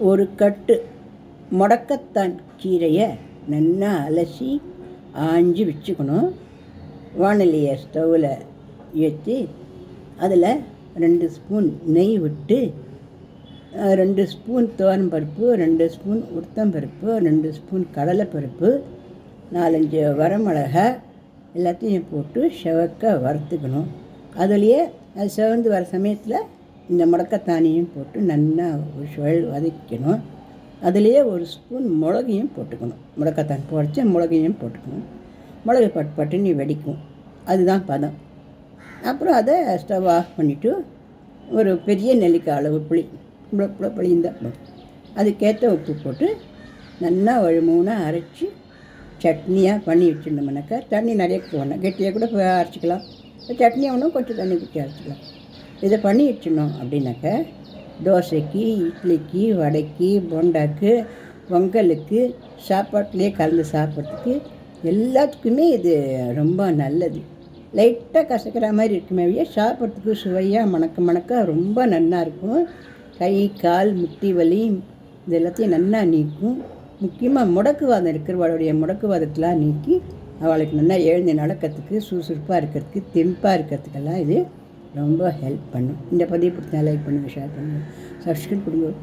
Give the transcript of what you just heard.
ஒரு கட்டு முடக்கத்தான் கீரையை நல்லா அலசி ஆஞ்சி வச்சுக்கணும். வானிலையை ஸ்டவ்வில் ஏற்றி அதில் 2 ஸ்பூன் நெய் விட்டு 2 ஸ்பூன் துவரம்பருப்பு, 2 ஸ்பூன் உளுத்தம்பருப்பு, 2 ஸ்பூன் கடலைப்பருப்பு, 4-5 வரமிளகா எல்லாத்தையும் போட்டு செவக்க வறுத்துக்கணும். அதுலேயே அது செவந்து வர சமயத்தில் இந்த முடக்கத்தானியும் போட்டு நல்லா ஒரு சுழல் வதக்கணும். அதுலேயே 1 ஸ்பூன் மிளகையும் போட்டுக்கணும். முடக்கத்தான் போடுச்சு மிளகையும் போட்டுக்கணும். மிளகு பட்டுன்னு வெடிக்கும். அதுதான் பதம். அப்புறம் அதை ஸ்டவ் ஆஃப் பண்ணிவிட்டு ஒரு பெரிய நெல்லிக்காய் அளவு புளி புளிந்த அதுக்கேற்ற உப்பு போட்டு நல்லா வழுமூணாக அரைச்சி சட்னியாக பண்ணி வச்சுருந்தோம்னாக்கா, தண்ணி நிறைய வேணாம், கெட்டியாக கூட அரைச்சிக்கலாம். சட்னி ஒன்றும் கொஞ்சம் தண்ணி ஊற்றி அரைச்சிக்கலாம். இதை பண்ணி வச்சிடணும் அப்படின்னாக்க தோசைக்கு, இட்லிக்கு, வடைக்கு, போண்டாக்கு, பொங்கலுக்கு, சாப்பாட்டிலே கலந்து சாப்பிட்றதுக்கு எல்லாத்துக்குமே இது ரொம்ப நல்லது. லைட்டாக கசக்கிற மாதிரி இருக்குமே, சாப்பிட்றதுக்கு சுவையாக மணக்க ரொம்ப நல்லா இருக்கும். கை கால் முட்டி வலி இது எல்லாத்தையும் நல்லா நீக்கும். முக்கியமாக முடக்குவாதம் இருக்கிறவளுடைய முடக்குவாதத்தெலாம் நீக்கி அவளுக்கு நல்லா எழுந்து நடக்கிறதுக்கு, சுறுசுறுப்பாக இருக்கிறதுக்கு, தெம்பாக இருக்கிறதுக்கெல்லாம் இது ரொம்ப ஹெல்ப் பண்ணும். இந்த பதிவு பிடிச்சா லைக் பண்ணுங்கள், ஷேர் பண்ணுங்கள், சப்ஸ்கிரைப் பண்ணுங்கள்.